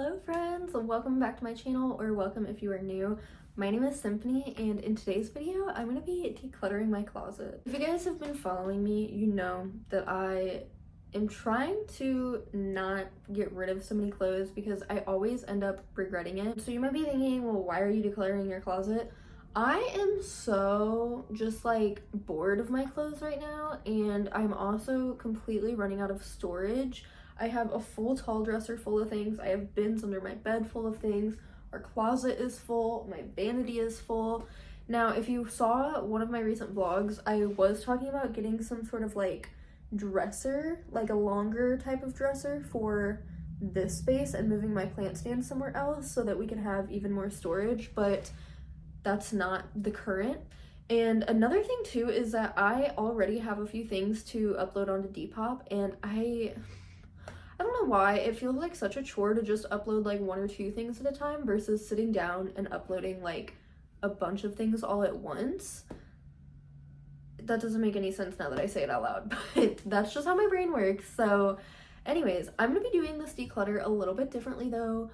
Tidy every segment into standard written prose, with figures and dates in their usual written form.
Hello friends, welcome back to my channel, or welcome if you are new. My name is Symphony, and in today's video I'm going to be decluttering my closet. If you guys have been following me, you know that I am trying to not get rid of so many clothes because I always end up regretting it. So you might be thinking, well, why are you decluttering your closet? I am so just like bored of my clothes right now, and I'm also completely running out of storage. I have a full tall dresser full of things. I have bins under my bed full of things. Our closet is full. My vanity is full. Now, if you saw one of my recent vlogs, I was talking about getting some sort of like dresser, like a longer type of dresser for this space, and moving my plant stand somewhere else so that we can have even more storage, but that's not the current. And another thing too is that I already have a few things to upload onto Depop, and I don't know why it feels like such a chore to just upload like one or two things at a time versus sitting down and uploading like a bunch of things all at once. That doesn't make any sense now that I say it out loud, but that's just how my brain works. So anyways, I'm gonna be doing this declutter a little bit differently though.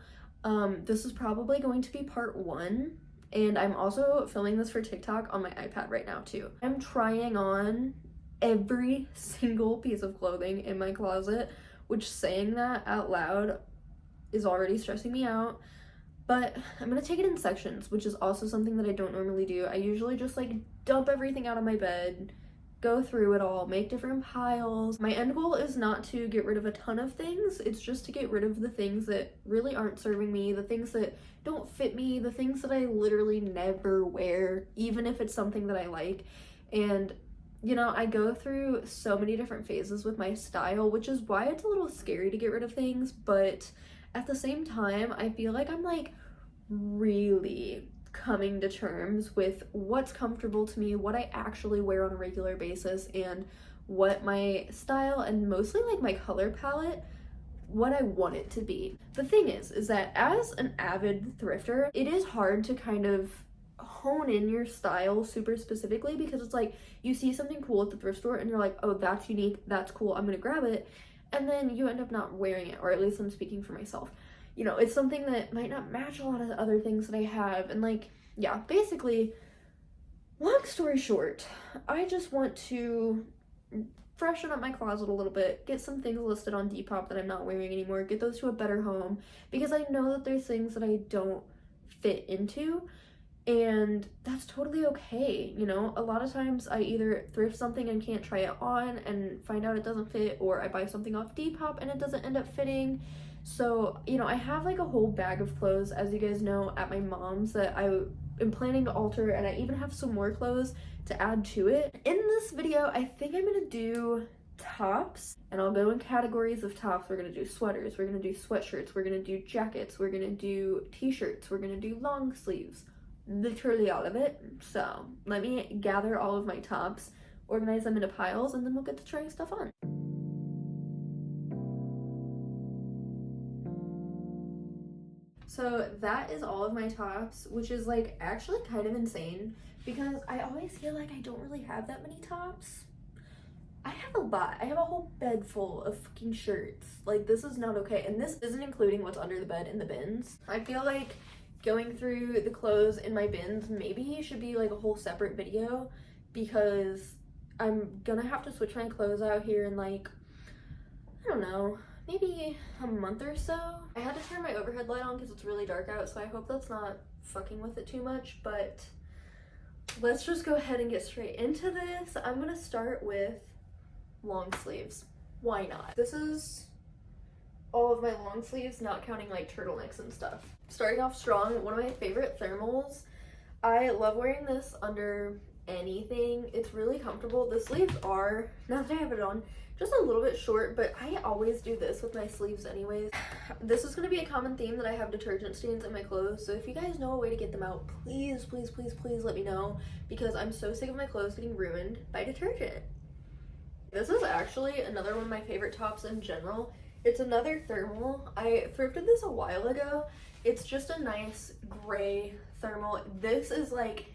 This is probably going to be part one, and I'm also filming this for TikTok on my iPad right now too. I'm trying on every single piece of clothing in my closet, which saying that out loud is already stressing me out, but I'm gonna take it in sections, which is also something that I don't normally do. I usually just like dump everything out on my bed, go through it all, make different piles. My end goal is not to get rid of a ton of things, it's just to get rid of the things that really aren't serving me, the things that don't fit me, the things that I literally never wear, even if it's something that I like. And you know, I go through so many different phases with my style, which is why it's a little scary to get rid of things, but at the same time, I feel like I'm like really coming to terms with what's comfortable to me, what I actually wear on a regular basis, and what my style and mostly like my color palette, what I want it to be. The thing is that as an avid thrifter, it is hard to kind of hone in your style super specifically, because it's like you see something cool at the thrift store and you're like, oh, that's unique, that's cool, I'm gonna grab it, and then you end up not wearing it, or at least I'm speaking for myself. You know, it's something that might not match a lot of the other things that I have, and like, yeah, basically, long story short, I just want to freshen up my closet a little bit, get some things listed on Depop that I'm not wearing anymore, get those to a better home, because I know that there's things that I don't fit into, and that's totally okay. You know, a lot of times I either thrift something and can't try it on and find out it doesn't fit, or I buy something off Depop and it doesn't end up fitting. So, you know, I have like a whole bag of clothes, as you guys know, at my mom's that I am planning to alter, and I even have some more clothes to add to it. In this video, I think I'm gonna do tops, and I'll go in categories of tops. We're gonna do sweaters, we're gonna do sweatshirts, we're gonna do jackets, we're gonna do t-shirts, we're gonna do long sleeves, literally all of it. So let me gather all of my tops, organize them into piles, and then we'll get to trying stuff on. So that is all of my tops, which is like actually kind of insane because I always feel like I don't really have that many tops. I have a lot. I have a whole bed full of fucking shirts. Like, this is not okay, and this isn't including what's under the bed in the bins. I feel like going through the clothes in my bins maybe should be like a whole separate video, because I'm gonna have to switch my clothes out here in like, I don't know, maybe a month or so. I had to turn my overhead light on because it's really dark out, so I hope that's not fucking with it too much, but let's just go ahead and get straight into this. I'm gonna start with long sleeves. Why not? This is all of my long sleeves, not counting like turtlenecks and stuff. Starting off strong, one of my favorite thermals. I love wearing this under anything. It's really comfortable. The sleeves are, now that I have it on, just a little bit short, but I always do this with my sleeves anyways. This is going to be a common theme, that I have detergent stains in my clothes, so if you guys know a way to get them out, please, please, please, please let me know, because I'm so sick of my clothes getting ruined by detergent. This is actually another one of my favorite tops in general. It's another thermal. I thrifted this a while ago. It's just a nice gray thermal. This is like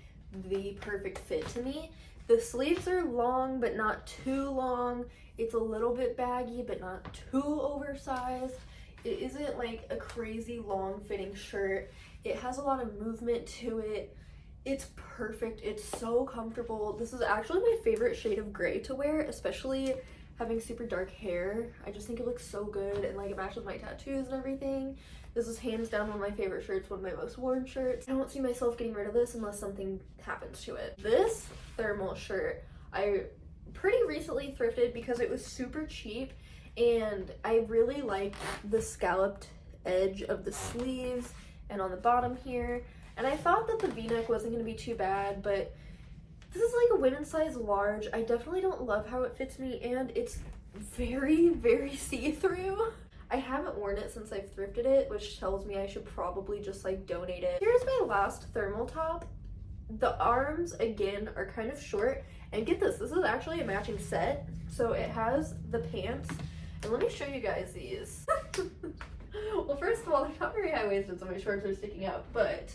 the perfect fit to me. The sleeves are long, but not too long. It's a little bit baggy, but not too oversized. It isn't like a crazy long fitting shirt. It has a lot of movement to it. It's perfect. It's so comfortable. This is actually my favorite shade of gray to wear, especially having super dark hair. I just think it looks so good, and like it matches my tattoos and everything. This is hands down one of my favorite shirts, one of my most worn shirts. I don't see myself getting rid of this unless something happens to it. This thermal shirt I pretty recently thrifted because it was super cheap, and I really like the scalloped edge of the sleeves and on the bottom here. And I thought that the v-neck wasn't going to be too bad, but this is like a women's size large. I definitely don't love how it fits me, and it's very, very see-through. I haven't worn it since I've thrifted it, which tells me I should probably just like donate it. Here's my last thermal top. The arms, again, are kind of short. And get this is actually a matching set. So it has the pants. And let me show you guys these. Well, first of all, they're not very high-waisted, so my shorts are sticking out. But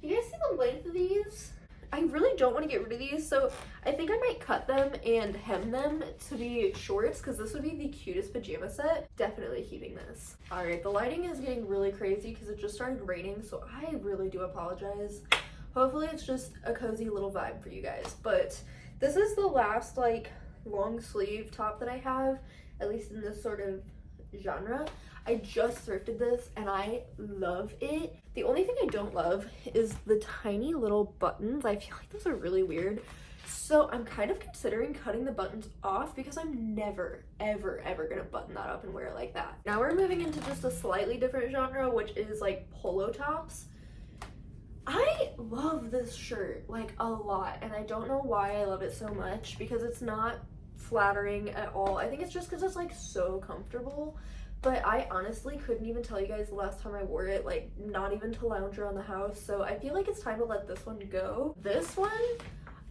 do you guys see the length of these? I really don't want to get rid of these, so I think I might cut them and hem them to be shorts, because this would be the cutest pajama set. Definitely keeping this. Alright, the lighting is getting really crazy because it just started raining, so I really do apologize. Hopefully it's just a cozy little vibe for you guys. But this is the last like long sleeve top that I have, at least in this sort of genre. I just thrifted this and I love it. The only thing I don't love is the tiny little buttons. I feel like those are really weird. So I'm kind of considering cutting the buttons off because I'm never, ever, ever gonna button that up and wear it like that. Now we're moving into just a slightly different genre, which is like polo tops. I love this shirt like a lot, and I don't know why I love it so much, because it's not flattering at all. I think it's just because it's like so comfortable. But I honestly couldn't even tell you guys the last time I wore it, like not even to lounge around the house. So I feel like it's time to let this one go. This one,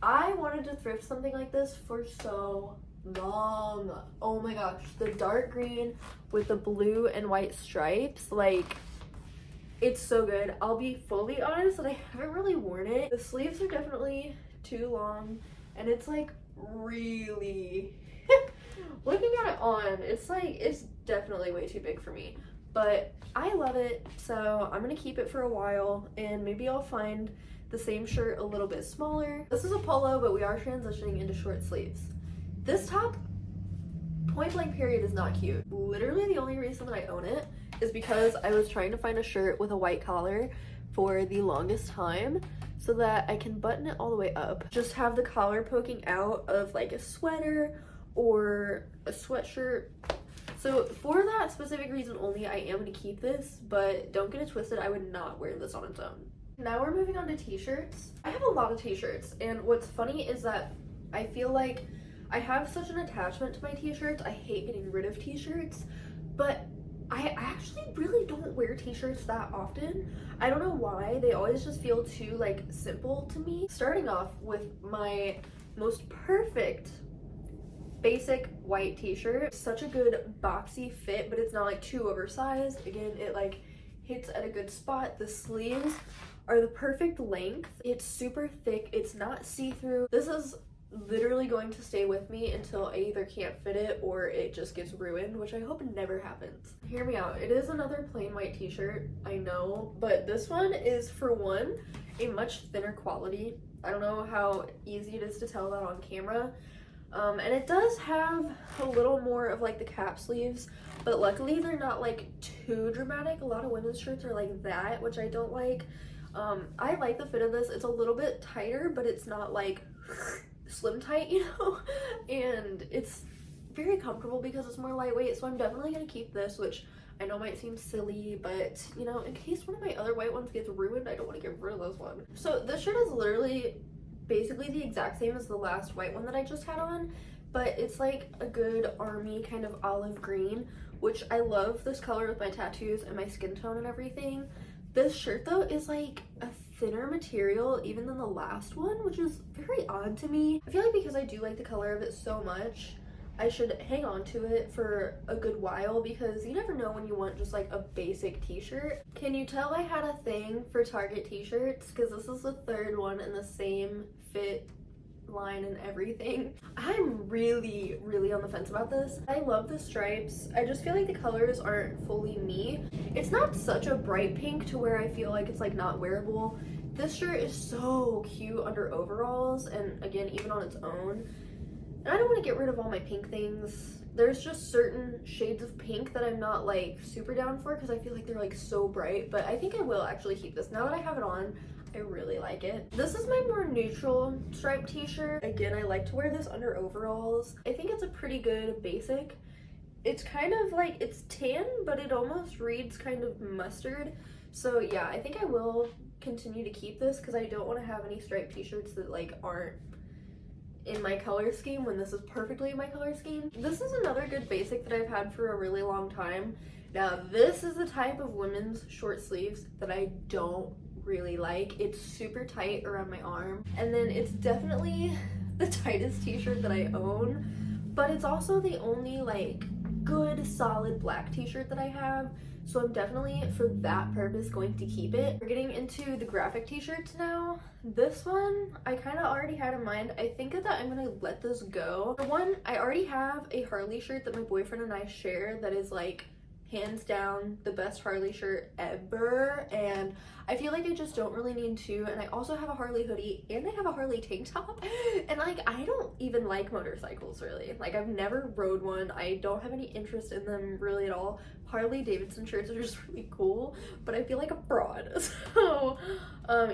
I wanted to thrift something like this for so long. Oh my gosh, the dark green with the blue and white stripes, like it's so good. I'll be fully honest that I haven't really worn it. The sleeves are definitely too long, and it's like really looking at it on, it's like it's definitely way too big for me, but I love it, so I'm gonna keep it for a while, and maybe I'll find the same shirt a little bit smaller. This is a polo, but we are transitioning into short sleeves. This top, point blank period, is not cute. Literally the only reason that I own it is because I was trying to find a shirt with a white collar for the longest time so that I can button it all the way up, just have the collar poking out of like a sweater or a sweatshirt. So for that specific reason only, I am going to keep this, but don't get it twisted, I would not wear this on its own. Now we're moving on to t-shirts. I have a lot of t-shirts, and what's funny is that I feel like I have such an attachment to my t-shirts. I hate getting rid of t-shirts, but I actually really don't wear t-shirts that often. I don't know why, they always just feel too like simple to me. Starting off with my most perfect basic white t-shirt. Such a good boxy fit, but it's not like too oversized. Again, it like hits at a good spot. The sleeves are the perfect length. It's super thick, it's not see-through. This is literally going to stay with me until I either can't fit it or it just gets ruined, which I hope never happens. Hear me out, it is another plain white t-shirt, I know, but this one is, for one, a much thinner quality. I don't know how easy it is to tell that on camera. And it does have a little more of like the cap sleeves, but luckily they're not like too dramatic. A lot of women's shirts are like that, which I don't like. I like the fit of this. It's a little bit tighter, but it's not like slim tight, you know? And it's very comfortable because it's more lightweight, so I'm definitely gonna keep this, which I know might seem silly, but you know, in case one of my other white ones gets ruined, I don't want to get rid of this one. So this shirt is literally basically the exact same as the last white one that I just had on, but it's like a good army kind of olive green, which I love this color with my tattoos and my skin tone and everything. This shirt though is like a thinner material even than the last one, which is very odd to me. I feel like because I do like the color of it so much, I should hang on to it for a good while, because you never know when you want just like a basic t-shirt. Can you tell I had a thing for Target t-shirts? Because this is the third one in the same fit line and everything. I'm really on the fence about this. I love the stripes. I just feel like the colors aren't fully me. It's not such a bright pink to where I feel like it's like not wearable. This shirt is so cute under overalls, and again, even on its own. And I don't want to get rid of all my pink things. There's just certain shades of pink that I'm not like super down for because I feel like they're like so bright, but I think I will actually keep this. Now that I have it on, I really like it. This is my more neutral striped t-shirt. Again, I like to wear this under overalls. I think it's a pretty good basic. It's kind of like, it's tan, but it almost reads kind of mustard. So yeah, I think I will continue to keep this because I don't want to have any striped t-shirts that like aren't in my color scheme when this is perfectly in my color scheme. This is another good basic that I've had for a really long time. Now this is the type of women's short sleeves that I don't really like. It's super tight around my arm, and then it's definitely the tightest t-shirt that I own, but it's also the only like good solid black t-shirt that I have, so I'm definitely for that purpose going to keep it. We're getting into the graphic t-shirts now. This one I kind of already had in mind. I think that I'm gonna let this go. For one, I already have a Harley shirt that my boyfriend and I share that is like hands down the best Harley shirt ever, and I feel like I just don't really need two. And I also have a Harley hoodie and I have a Harley tank top, and like I don't even like motorcycles really. Like I've never rode one. I don't have any interest in them really at all. Harley Davidson shirts are just really cool, but I feel like a fraud. So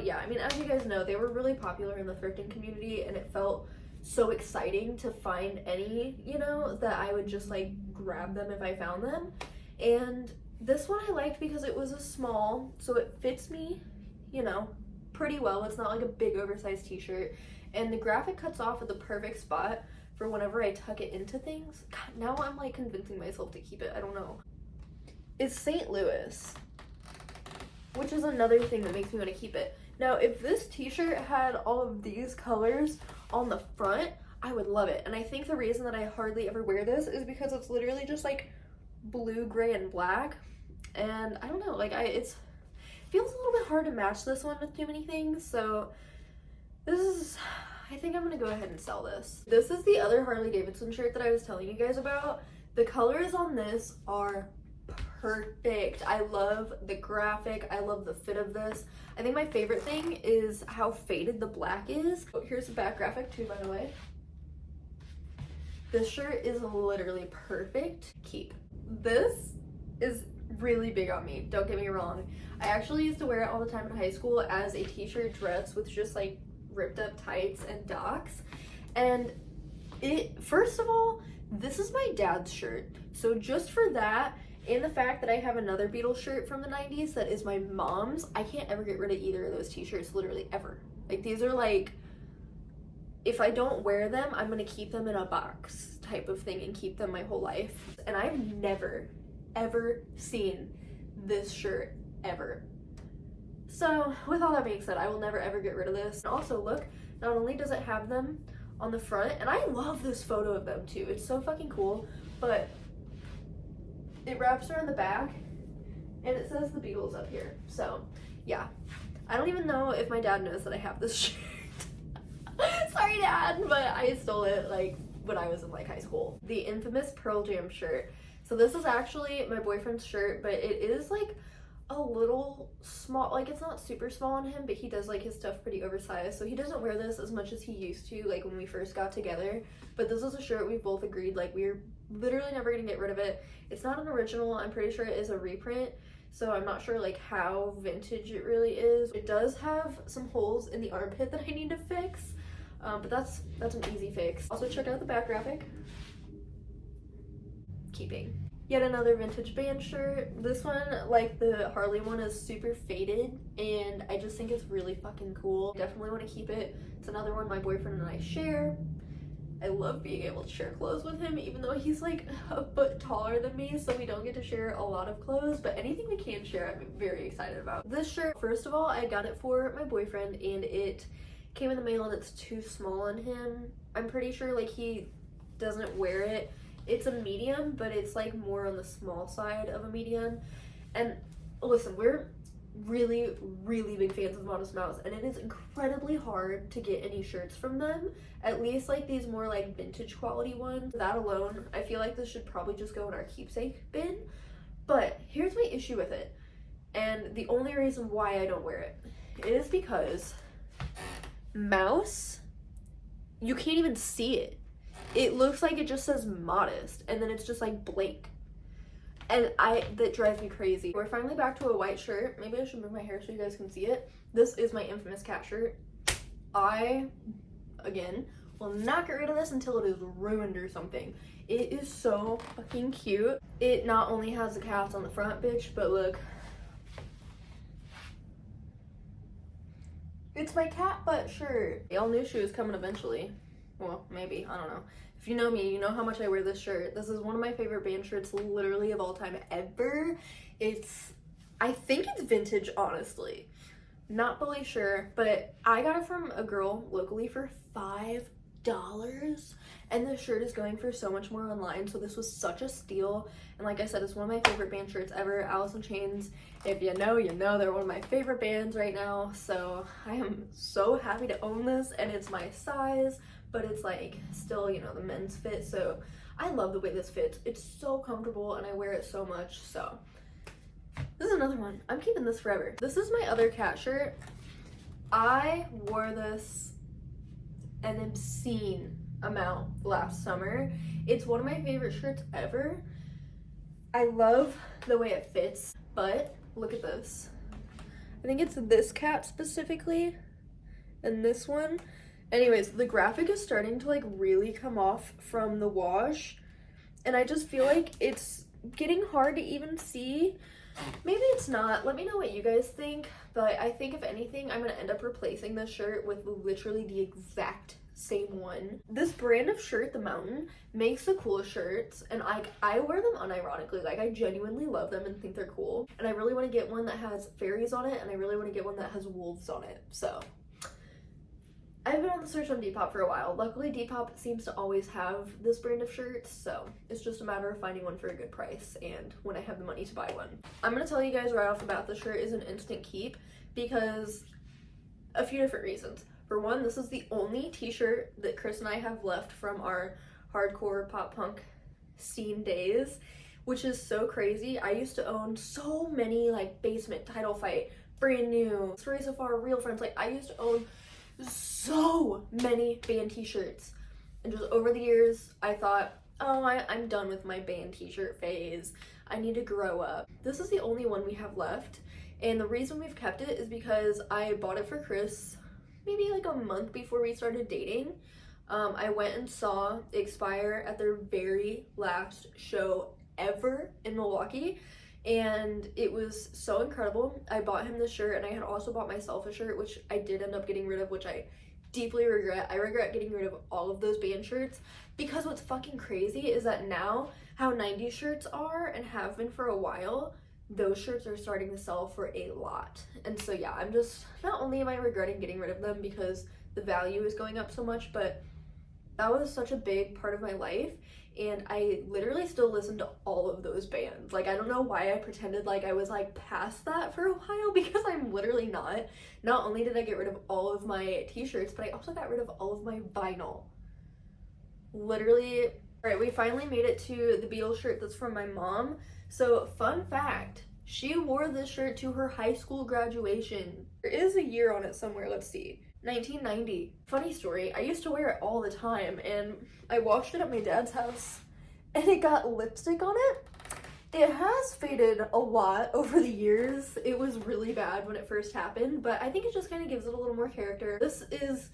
yeah, I mean, as you guys know, they were really popular in the thrifting community, and it felt so exciting to find any, you know, that I would just like grab them if I found them. And this one I liked because it was a small, so it fits me, you know, pretty well. It's not like a big oversized t-shirt, and the graphic cuts off at the perfect spot for whenever I tuck it into things. God, now I'm like convincing myself to keep it. I don't know. It's St. Louis, which is another thing that makes me want to keep it. Now, if this t-shirt had all of these colors on the front, I would love it. And I think the reason that I hardly ever wear this is because it's literally just like blue, gray, and black. And I don't know, like it feels a little bit hard to match this one with too many things. So this is, I think I'm gonna go ahead and sell this. This is the other Harley Davidson shirt that I was telling you guys about. The colors on this are perfect. I love the graphic. I love the fit of this. I think my favorite thing is how faded the black is. Oh, here's the back graphic too, by the way. This shirt is literally perfect. Keep. This is really big on me, don't get me wrong. I actually used to wear it all the time in high school as a t-shirt dress with just like ripped up tights and docks. And it, first of all, this is my dad's shirt. So just for that, and the fact that I have another Beatles shirt from the 90s that is my mom's, I can't ever get rid of either of those t-shirts, literally ever. Like these are like, if I don't wear them, I'm gonna keep them in a box type of thing and keep them my whole life. And I've never, ever seen this shirt, ever. So with all that being said, I will never ever get rid of this. And also look, not only does it have them on the front, and I love this photo of them too, it's so fucking cool, but it wraps around the back and it says the Beatles up here. So yeah, I don't even know if my dad knows that I have this shirt. Sorry, Dad, but I stole it like when I was in like high school. The infamous Pearl Jam shirt. So this is actually my boyfriend's shirt, but it is like a little small, like it's not super small on him, but he does like his stuff pretty oversized, so he doesn't wear this as much as he used to, like when we first got together. But this is a shirt we both agreed like we're literally never gonna get rid of it. It's not an original. I'm pretty sure it is a reprint, so I'm not sure like how vintage it really is. It does have some holes in the armpit that I need to fix, but that's an easy fix. Also check out the back graphic. Keeping. Yet another vintage band shirt. This one, like the Harley one, is super faded, and I just think it's really fucking cool. Definitely want to keep it. It's another one my boyfriend and I share. I love being able to share clothes with him, even though he's like a foot taller than me, so we don't get to share a lot of clothes, but anything we can share, I'm very excited about. This shirt, first of all, I got it for my boyfriend, and it came in the mail and it's too small on him. I'm pretty sure like he doesn't wear it. It's a medium, but it's like more on the small side of a medium. And listen, we're really, really big fans of Modest Mouse, and it is incredibly hard to get any shirts from them, at least like these more like vintage quality ones. That alone, I feel like this should probably just go in our keepsake bin. But here's my issue with it, and the only reason why I don't wear it is because Mouse, you can't even see it. It looks like it just says Modest, and then it's just like blank. And that drives me crazy. We're finally back to a white shirt. Maybe I should move my hair so you guys can see it. This is my infamous cat shirt. I, again, will not get rid of this until it is ruined or something. It is so fucking cute. It not only has the cats on the front, bitch, but look. It's my cat butt shirt. Y'all knew she was coming eventually. Well, maybe, I don't know. If you know me, you know how much I wear this shirt. This is one of my favorite band shirts literally of all time ever. I think it's vintage, honestly. Not fully sure, but I got it from a girl locally for $5. And the shirt is going for so much more online, so this was such a steal. And like I said, it's one of my favorite band shirts ever. Alice in Chains, if you know, you know. They're one of my favorite bands right now, so I am so happy to own this, and it's my size, but it's like still, you know, the men's fit, so I love the way this fits. It's so comfortable and I wear it so much. So this is another one. I'm keeping this forever. This is my other cat shirt. I wore this an obscene amount last summer. It's one of my favorite shirts ever. I love the way it fits, but look at this. I think it's this cat specifically and this one. Anyways, the graphic is starting to like really come off from the wash, and I just feel like it's getting hard to even see. Maybe it's not. Let me know what you guys think, but I think if anything, I'm gonna end up replacing this shirt with literally the exact same one. This brand of shirt, the Mountain, makes the coolest shirts, and I wear them unironically. Like, I genuinely love them and think they're cool, and I really want to get one that has fairies on it, and I really want to get one that has wolves on it. So I've been on the search on Depop for a while. Luckily, Depop seems to always have this brand of shirts, so it's just a matter of finding one for a good price and when I have the money to buy one. I'm gonna tell you guys right off the bat, this shirt is an instant keep because a few different reasons. For one, this is the only t-shirt that Chris and I have left from our hardcore pop punk scene days, which is so crazy. I used to own so many like Basement, Title Fight, Brand New, Story So Far, Real Friends. Like, I used to own so many band t-shirts, and just over the years I thought, oh, I'm done with my band t-shirt phase. I need to grow up. This is the only one we have left, and the reason we've kept it is because I bought it for Chris maybe like a month before we started dating. I went and saw Expire at their very last show ever in Milwaukee, and it was so incredible. I bought him this shirt, and I had also bought myself a shirt, which I did end up getting rid of, which I deeply regret. I regret getting rid of all of those band shirts, because what's fucking crazy is that now how 90s shirts are and have been for a while, those shirts are starting to sell for a lot. And so yeah, I'm just, not only am I regretting getting rid of them because the value is going up so much, but that was such a big part of my life, and I literally still listen to all of those bands. Like, I don't know why I pretended like I was like past that for a while, because I'm literally not. Not only did I get rid of all of my t-shirts, but I also got rid of all of my vinyl. Literally. All right, we finally made it to the Beatles shirt that's from my mom. So fun fact, she wore this shirt to her high school graduation. There is a year on it somewhere, let's see. 1990. Funny story, I used to wear it all the time, and I washed it at my dad's house and it got lipstick on it. It has faded a lot over the years. It was really bad when it first happened, but I think it just kind of gives it a little more character. This is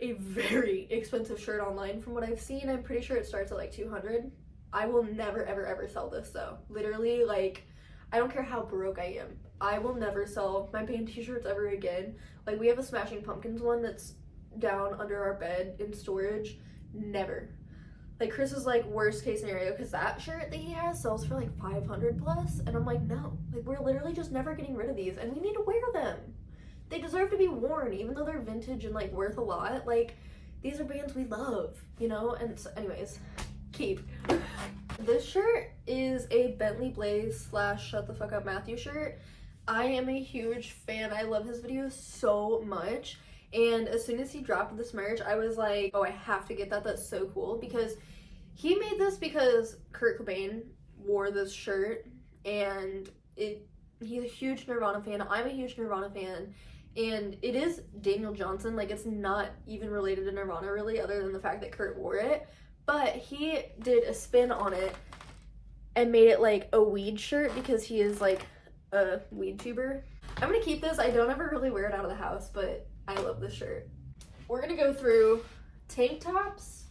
a very expensive shirt online from what I've seen. I'm pretty sure it starts at like $200. I will never ever ever sell this though. Literally, like, I don't care how broke I am, I will never sell my band t-shirts ever again. Like, we have a Smashing Pumpkins one that's down under our bed in storage. Never. Like, Chris is like, worst case scenario, because that shirt that he has sells for like 500 plus, and I'm like, no, like, we're literally just never getting rid of these, and we need to wear them. They deserve to be worn, even though they're vintage and like worth a lot. Like, these are bands we love, you know? And so, anyways, keep. This shirt is a Bentley Blaze / Shut the Fuck Up Matthew shirt. I am a huge fan. I love his videos so much. And as soon as he dropped this merch, I was like, oh, I have to get that. That's so cool. Because he made this because Kurt Cobain wore this shirt. And he's a huge Nirvana fan. I'm a huge Nirvana fan. And it is Daniel Johnson. Like, it's not even related to Nirvana, really, other than the fact that Kurt wore it. But he did a spin on it and made it like a weed shirt because he is like a weed tuber. I'm gonna keep this. I don't ever really wear it out of the house, but I love this shirt. We're gonna go through tank tops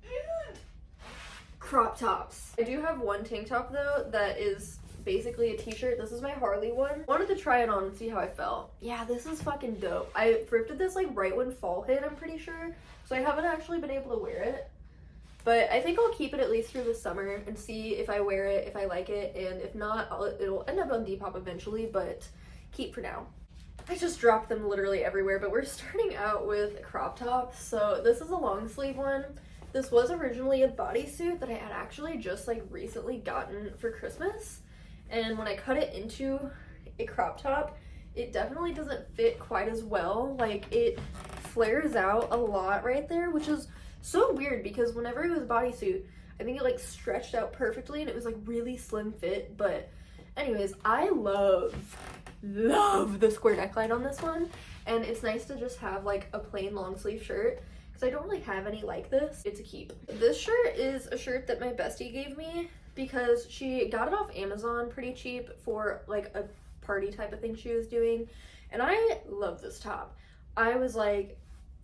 and crop tops. I do have one tank top though that is basically a t-shirt. This is my Harley one. Wanted to try it on and see how I felt. Yeah, this is fucking dope. I thrifted this like right when fall hit, I'm pretty sure. So I haven't actually been able to wear it. But I think I'll keep it at least through the summer and see if I wear it, if I like it, and if not, it'll end up on Depop eventually, but keep for now. I just dropped them literally everywhere, but we're starting out with a crop top. So this is a long sleeve one. This was originally a bodysuit that I had actually just like recently gotten for Christmas. And when I cut it into a crop top, it definitely doesn't fit quite as well. Like, it flares out a lot right there, which is so weird because whenever it was bodysuit, I think it like stretched out perfectly and it was like really slim fit. But anyways, I love the square neckline on this one, and it's nice to just have like a plain long sleeve shirt because I don't really have any like this. It's a keep. This shirt is a shirt that my bestie gave me because she got it off Amazon pretty cheap for like a party type of thing she was doing, and I love this top. I was like,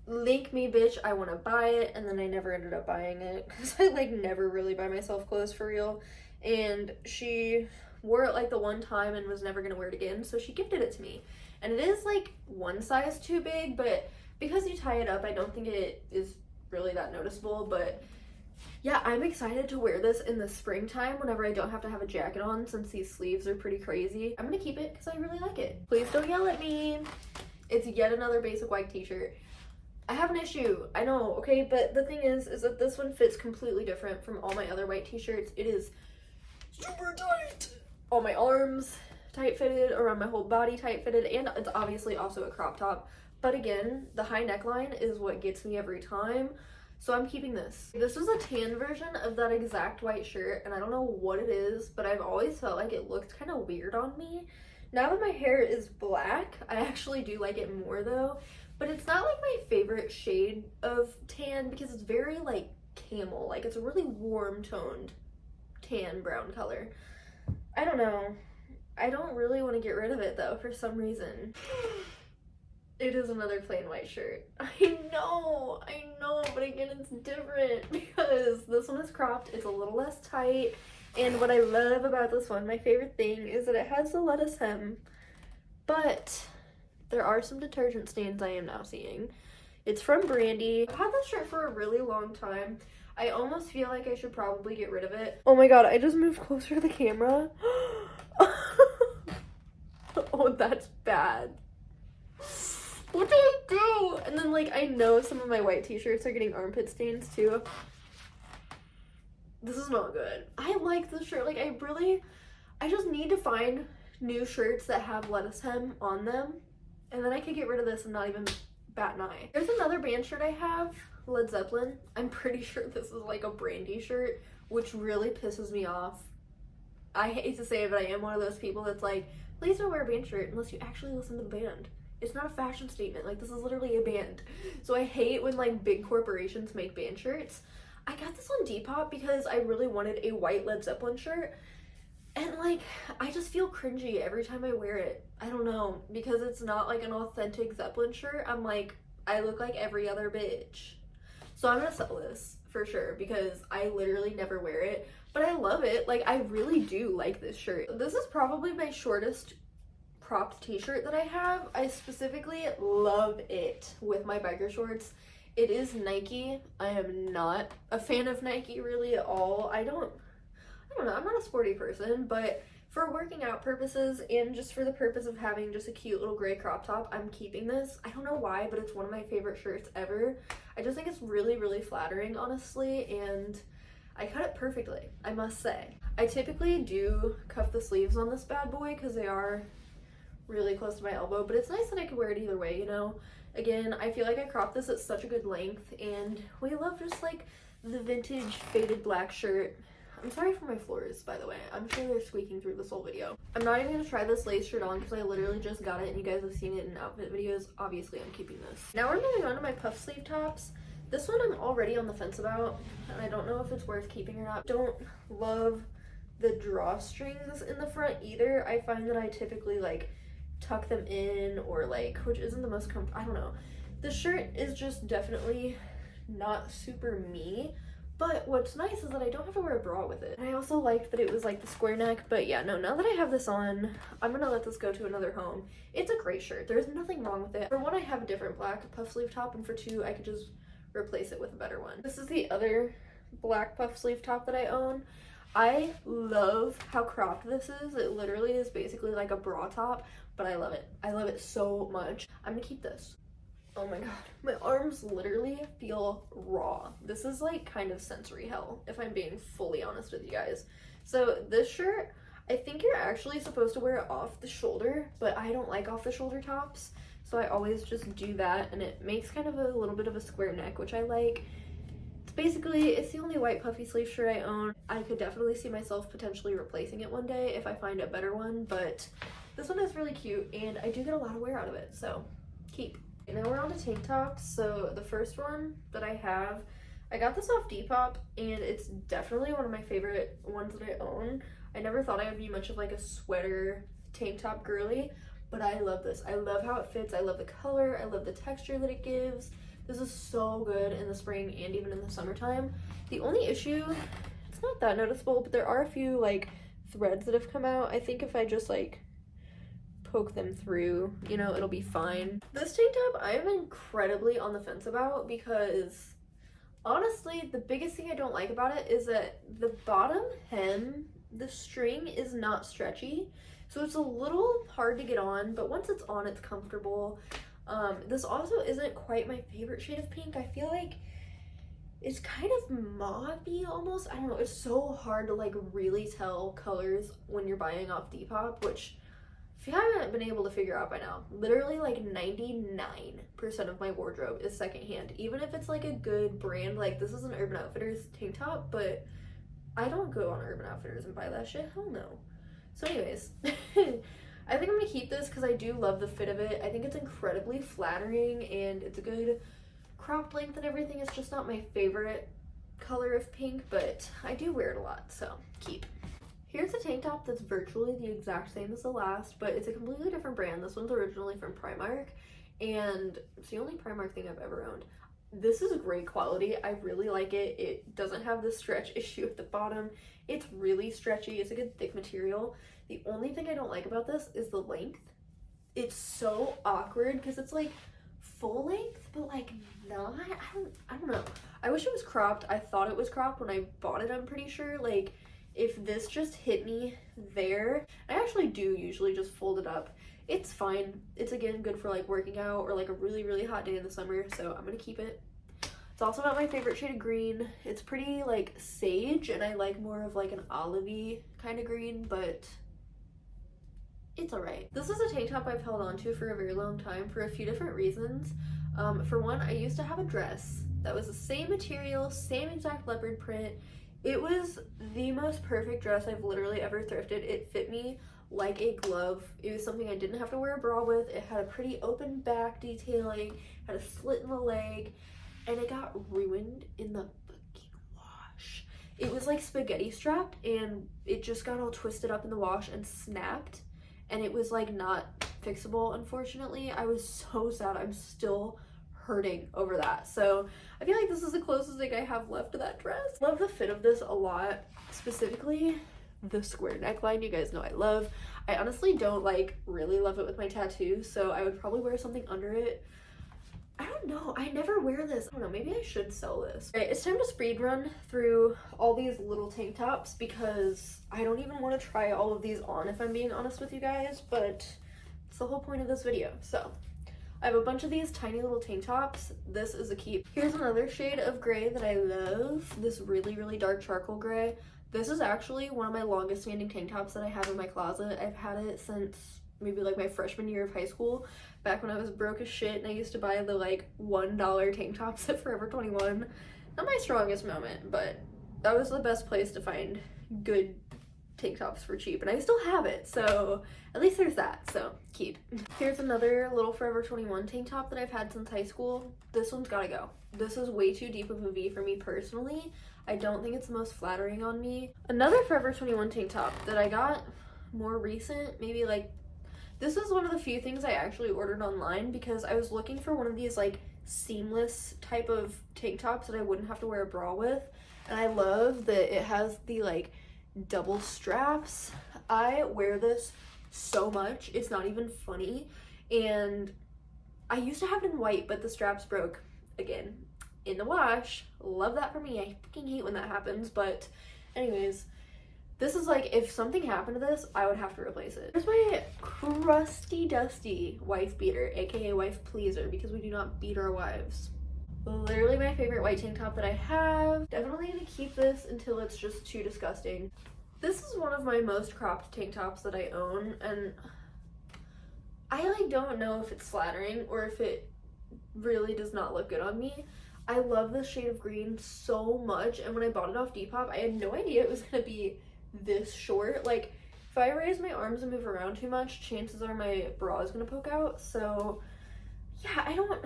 link me, bitch, I want to buy it, and then I never ended up buying it because I like never really buy myself clothes for real. And she wore it like the one time and was never gonna wear it again, so she gifted it to me. And it is like one size too big, but because you tie it up, I don't think it is really that noticeable. But yeah, I'm excited to wear this in the springtime whenever I don't have to have a jacket on, since these sleeves are pretty crazy. I'm gonna keep it because I really like it. Please don't yell at me. It's yet another basic white t-shirt. I have an issue, I know, okay, but the thing is that this one fits completely different from all my other white t-shirts. It is super tight. All my arms tight fitted, around my whole body tight fitted, and it's obviously also a crop top. But again, the high neckline is what gets me every time, so I'm keeping this. This is a tan version of that exact white shirt, and I don't know what it is, but I've always felt like it looked kind of weird on me. Now that my hair is black, I actually do like it more though. But it's not like my favorite shade of tan because it's very like camel. Like, it's a really warm toned tan brown color. I don't know. I don't really want to get rid of it though for some reason. It is another plain white shirt. I know, but again, it's different because this one is cropped. It's a little less tight. And what I love about this one, my favorite thing, is that it has the lettuce hem, but there are some detergent stains I am now seeing. It's from Brandy. I've had this shirt for a really long time. I almost feel like I should probably get rid of it. Oh my god, I just moved closer to the camera. Oh, that's bad. What do I do? And then, like, I know some of my white t-shirts are getting armpit stains too. This is not good. I like this shirt. Like, I just need to find new shirts that have lettuce hem on them, and then I could get rid of this and not even bat an eye. There's another band shirt I have, Led Zeppelin. I'm pretty sure this is like a Brandy shirt, which really pisses me off. I hate to say it, but I am one of those people that's like, please don't wear a band shirt unless you actually listen to the band. It's not a fashion statement. Like, this is literally a band. So I hate when like big corporations make band shirts. I got this on Depop because I really wanted a white Led Zeppelin shirt. And like, I just feel cringy every time I wear it. I don't know, because it's not like an authentic Zeppelin shirt. I'm like, I look like every other bitch. So I'm gonna sell this for sure because I literally never wear it, but I love it. Like, I really do like this shirt. This is probably my shortest cropped t-shirt that I have. I specifically love it with my biker shorts. It is Nike. I am not a fan of Nike really at all. I don't know, I'm not a sporty person, but for working out purposes and just for the purpose of having just a cute little gray crop top, I'm keeping this. I don't know why, but it's one of my favorite shirts ever. I just think it's really, really flattering, honestly, and I cut it perfectly, I must say. I typically do cuff the sleeves on this bad boy because they are really close to my elbow, but it's nice that I can wear it either way, you know? Again, I feel like I cropped this at such a good length, and we love just like the vintage faded black shirt. I'm sorry for my floors, by the way. I'm sure they're squeaking through this whole video. I'm not even gonna try this lace shirt on because I literally just got it and you guys have seen it in outfit videos. Obviously, I'm keeping this. Now we're moving on to my puff sleeve tops. This one I'm already on the fence about, and I don't know if it's worth keeping or not. Don't love the drawstrings in the front either. I find that I typically like tuck them in, or like, which isn't the most I don't know. The shirt is just definitely not super me. But what's nice is that I don't have to wear a bra with it. And I also liked that it was like the square neck, but yeah, no, now that I have this on, I'm gonna let this go to another home. It's a great shirt. There's nothing wrong with it. For one, I have a different black puff sleeve top, and for two, I could just replace it with a better one. This is the other black puff sleeve top that I own. I love how cropped this is. It literally is basically like a bra top, but I love it. I love it so much. I'm gonna keep this. Oh my god, my arms literally feel raw. This is like kind of sensory hell, if I'm being fully honest with you guys. So this shirt, I think you're actually supposed to wear it off the shoulder, but I don't like off the shoulder tops, so I always just do that, and it makes kind of a little bit of a square neck, which I like. It's basically, it's the only white puffy sleeve shirt I own. I could definitely see myself potentially replacing it one day if I find a better one, but this one is really cute, and I do get a lot of wear out of it, so keep. Now we're on to tank tops. So the first one that I have, I got this off Depop, and it's definitely one of my favorite ones that I own. I never thought I would be much of like a sweater tank top girly, but I love this. I love how it fits. I love the color. I love the texture that it gives. This is so good in the spring and even in the summertime. The only issue, it's not that noticeable, but there are a few like threads that have come out. I think if I just like poke them through, you know, it'll be fine. This tank top I'm incredibly on the fence about because honestly the biggest thing I don't like about it is that the bottom hem, the string is not stretchy, so it's a little hard to get on, but once it's on, it's comfortable. This also isn't quite my favorite shade of pink. I feel like it's kind of mauve-y almost. I don't know, it's so hard to like really tell colors when you're buying off Depop, which if you haven't been able to figure out by now, literally like 99% of my wardrobe is secondhand. Even if it's like a good brand, like this is an Urban Outfitters tank top, but I don't go on Urban Outfitters and buy that shit, hell no. So anyways, I think I'm gonna keep this because I do love the fit of it. I think it's incredibly flattering and it's a good crop length and everything. It's just not my favorite color of pink, but I do wear it a lot, so keep. Here's a tank top that's virtually the exact same as the last, but it's a completely different brand. This one's originally from Primark, and it's the only Primark thing I've ever owned. This is great quality. I really like it. It doesn't have the stretch issue at the bottom. It's really stretchy. It's a good thick material. The only thing I don't like about this is the length. It's so awkward because it's like full length, but like not. I don't know. I wish it was cropped. I thought it was cropped when I bought it, I'm pretty sure. Like, if this just hit me there, I actually do usually just fold it up. It's fine. It's again good for like working out or like a really, really hot day in the summer, so I'm gonna keep it. It's also not my favorite shade of green. It's pretty like sage, and I like more of like an olivey kind of green, but it's alright. This is a tank top I've held on to for a very long time for a few different reasons. For one, I used to have a dress that was the same material, same exact leopard print. It was the most perfect dress I've literally ever thrifted. It fit me like a glove. It was something I didn't have to wear a bra with. It had a pretty open back detailing, had a slit in the leg, and it got ruined in the fucking wash. It was like spaghetti strapped, and it just got all twisted up in the wash and snapped, and it was like not fixable, unfortunately. I was so sad. I'm still hurting over that. So I feel like this is the closest thing I have left to that dress. Love the fit of this a lot, specifically the square neckline. You guys know I love. I honestly don't like really love it with my tattoos, so I would probably wear something under it. I don't know, I never wear this. I don't know, maybe I should sell this. All right, it's time to speed run through all these little tank tops because I don't even want to try all of these on, if I'm being honest with you guys, but it's the whole point of this video. So I have a bunch of these tiny little tank tops. This is a keep. Here's another shade of gray that I love. This really, really dark charcoal gray. This is actually one of my longest standing tank tops that I have in my closet. I've had it since maybe like my freshman year of high school, back when I was broke as shit and I used to buy the like $1 tank tops at Forever 21. Not my strongest moment, but that was the best place to find good tank tops for cheap, and I still have it, so at least there's that, so keep. Here's another little Forever 21 tank top that I've had since high school. This one's gotta go. This is way too deep of a V for me personally. I don't think it's the most flattering on me. Another Forever 21 tank top that I got more recent, maybe like, this is one of the few things I actually ordered online because I was looking for one of these like seamless type of tank tops that I wouldn't have to wear a bra with, and I love that it has the like double straps. I wear this so much, it's not even funny, and I used to have it in white, but the straps broke again in the wash. Love that for me. I fucking hate when that happens, but anyways, this is like, if something happened to this, I would have to replace it. Here's my crusty dusty wife beater, aka wife pleaser, because we do not beat our wives. Literally my favorite white tank top that I have. Definitely gonna keep this until it's just too disgusting. This is one of my most cropped tank tops that I own, and I like don't know if it's flattering or if it really does not look good on me. I love this shade of green so much, and when I bought it off Depop, I had no idea it was gonna be this short. Like, if I raise my arms and move around too much, chances are my bra is gonna poke out. So yeah, I don't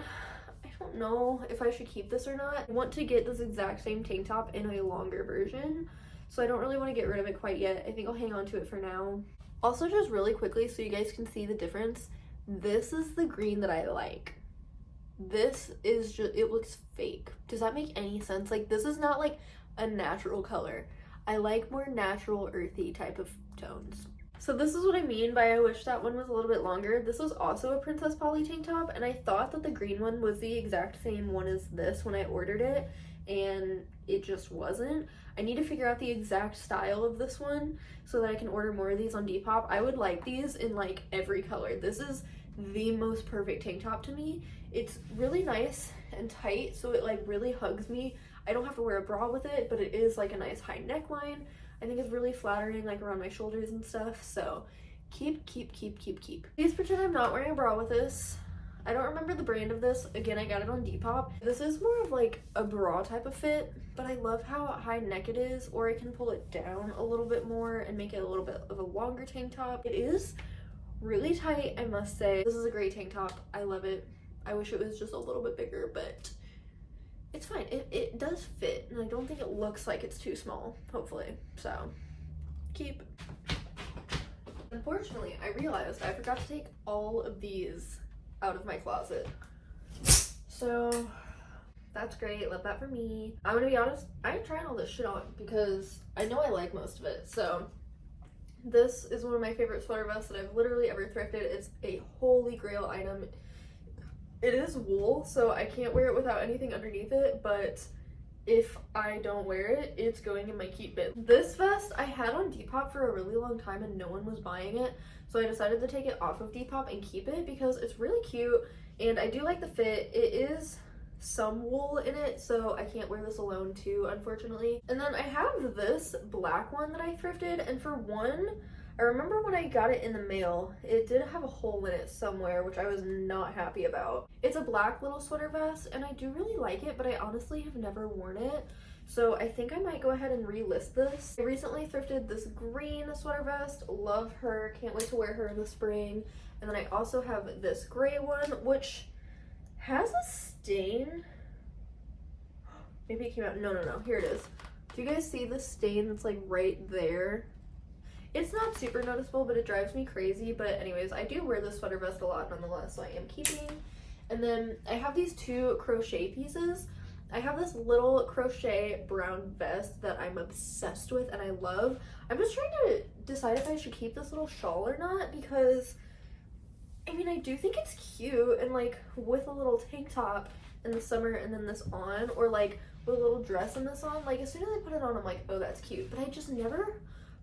know if I should keep this or not. I want to get this exact same tank top in a longer version, so I don't really want to get rid of it quite yet. I think I'll hang on to it for now. Also, just really quickly so you guys can see the difference, this is the green that I like. This is just, it looks fake. Does that make any sense? Like, this is not like a natural color. I like more natural, earthy type of tones. So this is what I mean by I wish that one was a little bit longer. This was also a Princess Polly tank top, and I thought that the green one was the exact same one as this when I ordered it, and it just wasn't. I need to figure out the exact style of this one so that I can order more of these on Depop. I would like these in like every color. This is the most perfect tank top to me. It's really nice and tight, so it like really hugs me. I don't have to wear a bra with it, but it is like a nice high neckline. I think it's really flattering, like around my shoulders and stuff, so keep. Please pretend I'm not wearing a bra with this. I don't remember the brand of this. Again, I got it on Depop. This is more of like a bra type of fit, but I love how high neck it is, or I can pull it down a little bit more and make it a little bit of a longer tank top. It is really tight, I must say. This is a great tank top. I love it. I wish it was just a little bit bigger, but it's fine. It does fit, and I don't think it looks like it's too small, hopefully. So, keep. Unfortunately, I realized I forgot to take all of these out of my closet. So, that's great. Love that for me. I'm gonna be honest, I ain't trying all this shit on because I know I like most of it. So, this is one of my favorite sweater vests that I've literally ever thrifted. It's a holy grail item. It is wool, so I can't wear it without anything underneath it, but if I don't wear it, it's going in my keep bin. This vest I had on Depop for a really long time and no one was buying it, so I decided to take it off of Depop and keep it because it's really cute and I do like the fit. It is some wool in it, so I can't wear this alone too, unfortunately. And then I have this black one that I thrifted, and for one, I remember when I got it in the mail, it did have a hole in it somewhere, which I was not happy about. It's a black little sweater vest, and I do really like it, but I honestly have never worn it. So I think I might go ahead and relist this. I recently thrifted this green sweater vest. Love her. Can't wait to wear her in the spring. And then I also have this gray one, which has a stain. Maybe it came out. No. Here it is. Do you guys see the stain that's like right there? It's not super noticeable, but it drives me crazy. But anyways, I do wear this sweater vest a lot nonetheless, so I am keeping. And then I have these two crochet pieces. I have this little crochet brown vest that I'm obsessed with and I love. I'm just trying to decide if I should keep this little shawl or not because, I mean, I do think it's cute, and like with a little tank top in the summer and then this on, or like with a little dress and this on, like as soon as I put it on, I'm like, oh, that's cute. But I just never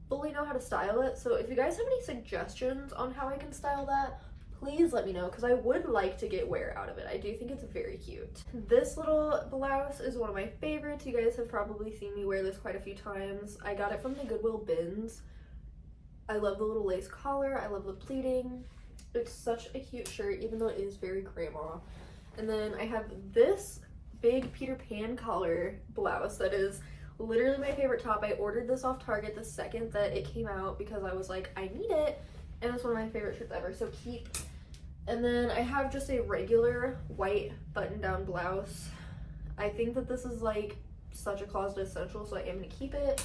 fully know how to style it. So if you guys have any suggestions on how I can style that, please let me know because I would like to get wear out of it. I do think it's very cute. This little blouse is one of my favorites. You guys have probably seen me wear this quite a few times. I got it from the Goodwill bins. I love the little lace collar. I love the pleating. It's such a cute shirt, even though it is very grandma. And then I have this big Peter Pan collar blouse that is literally my favorite top. I ordered this off Target the second that it came out because I was like, I need it. And it's one of my favorite shirts ever, so keep. And then I have just a regular white button-down blouse. I think that this is like such a closet essential, so I am gonna keep it.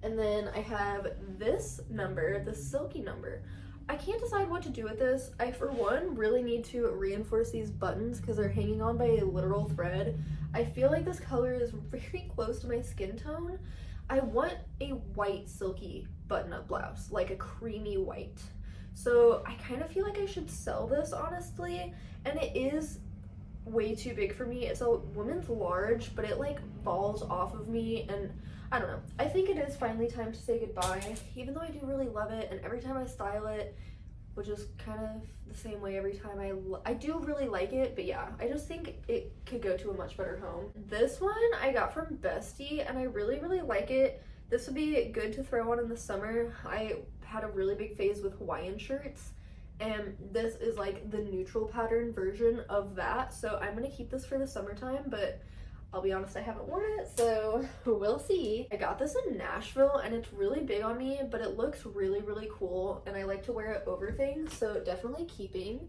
And then I have this number, the silky number. I can't decide what to do with this. I, for one, really need to reinforce these buttons because they're hanging on by a literal thread. I feel like this color is very close to my skin tone. I want a white silky button-up blouse, like a creamy white. So I kind of feel like I should sell this, honestly, and it is way too big for me. It's a women's large, but it like falls off of me, and I don't know. I think it is finally time to say goodbye, even though I do really love it, and every time I style it, which is kind of the same way every time I do really like it, but yeah, I just think it could go to a much better home. This one I got from Bestie, and I really, really like it. This would be good to throw on in the summer. I had a really big phase with Hawaiian shirts, and this is like the neutral pattern version of that, so I'm gonna keep this for the summertime, but I'll be honest, I haven't worn it, so we'll see. I got this in Nashville, and it's really big on me, but it looks really, really cool, and I like to wear it over things, so definitely keeping.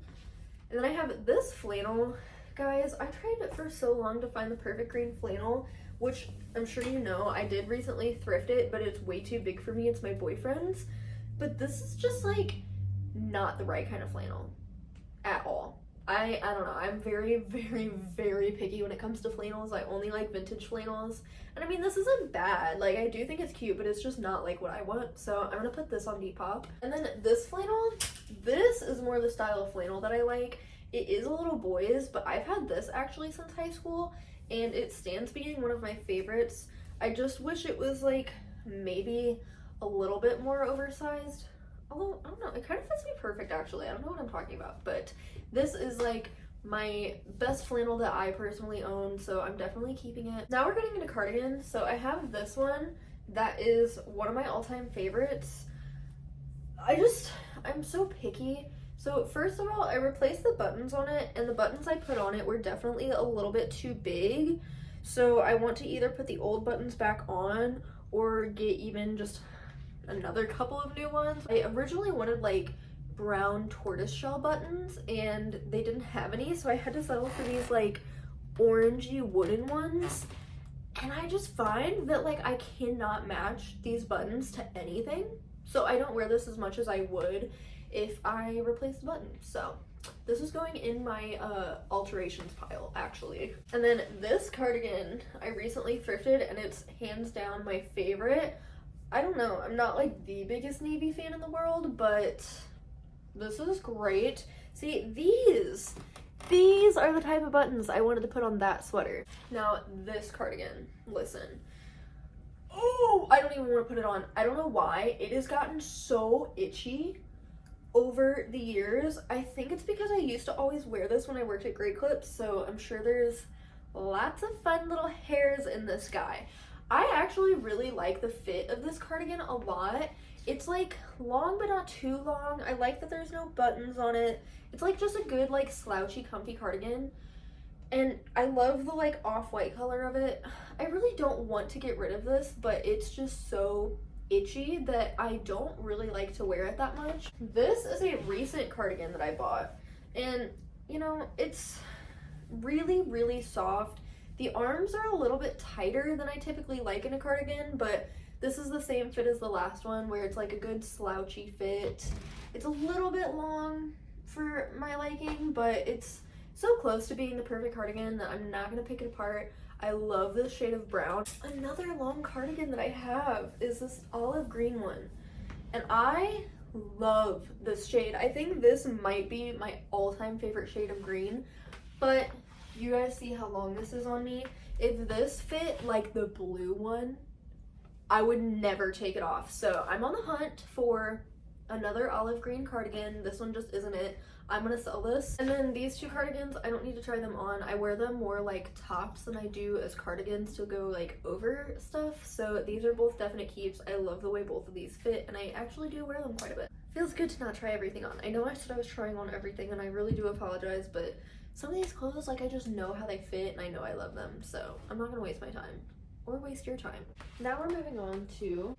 And then I have this flannel. Guys, I tried for so long to find the perfect green flannel, which I'm sure you know, I did recently thrift it, but it's way too big for me. It's my boyfriend's. But this is just like not the right kind of flannel at all. I don't know. I'm very, very, very picky when it comes to flannels. I only like vintage flannels. And I mean, this isn't bad. Like, I do think it's cute, but it's just not like what I want. So I'm gonna put this on Depop. And then this flannel, this is more the style of flannel that I like. It is a little boys, but I've had this actually since high school, and it stands being one of my favorites. I just wish it was like maybe a little bit more oversized. Although, I don't know, it kind of fits me perfect actually. I don't know what I'm talking about, but this is like my best flannel that I personally own, so I'm definitely keeping it. Now we're getting into cardigans. So I have this one that is one of my all-time favorites. I'm so picky. So first of all, I replaced the buttons on it, and the buttons I put on it were definitely a little bit too big. So I want to either put the old buttons back on or get even just another couple of new ones. I originally wanted like brown tortoiseshell buttons, and they didn't have any, so I had to settle for these like orangey wooden ones. And I just find that like I cannot match these buttons to anything. So I don't wear this as much as I would if I replaced the buttons. So this is going in my alterations pile actually. And then this cardigan I recently thrifted, and it's hands down my favorite. I don't know, I'm not like the biggest navy fan in the world, but this is great. See, these are the type of buttons I wanted to put on that sweater. Now this cardigan, listen. Oh, I don't even want to put it on. I don't know why. It has gotten so itchy over the years. I think it's because I used to always wear this when I worked at Great Clips, so I'm sure there's lots of fun little hairs in this guy. I actually really like the fit of this cardigan a lot. It's like long but not too long. I like that there's no buttons on it. It's like just a good like slouchy comfy cardigan. And I love the like off-white color of it. I really don't want to get rid of this, but it's just so itchy that I don't really like to wear it that much. This is a recent cardigan that I bought, and you know, it's really, really soft. The arms are a little bit tighter than I typically like in a cardigan, but this is the same fit as the last one, where it's like a good slouchy fit. It's a little bit long for my liking, but it's so close to being the perfect cardigan that I'm not gonna pick it apart. I love this shade of brown. Another long cardigan that I have is this olive green one, and I love this shade. I think this might be my all-time favorite shade of green, but you guys see how long this is on me? If this fit like the blue one, I would never take it off. So I'm on the hunt for another olive green cardigan. This one just isn't it. I'm gonna sell this. And then these two cardigans, I don't need to try them on. I wear them more like tops than I do as cardigans to go like over stuff. So these are both definite keeps. I love the way both of these fit, and I actually do wear them quite a bit. Feels good to not try everything on. I know I said I was trying on everything, and I really do apologize, but some of these clothes, like, I just know how they fit and I know I love them, so I'm not gonna waste my time or waste your time. Now we're moving on to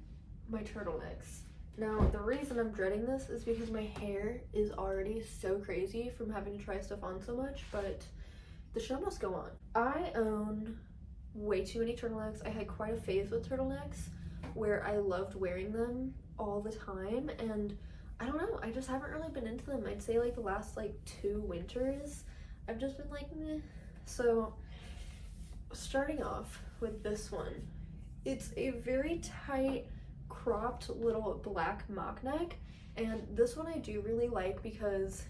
my turtlenecks. Now, the reason I'm dreading this is because my hair is already so crazy from having to try stuff on so much, but the show must go on. I own way too many turtlenecks. I had quite a phase with turtlenecks where I loved wearing them all the time, and I don't know, I just haven't really been into them. I'd say like the last like 2 winters, I've just been like, meh. So, starting off with this one, it's a very tight, cropped little black mock neck, and this one I do really like because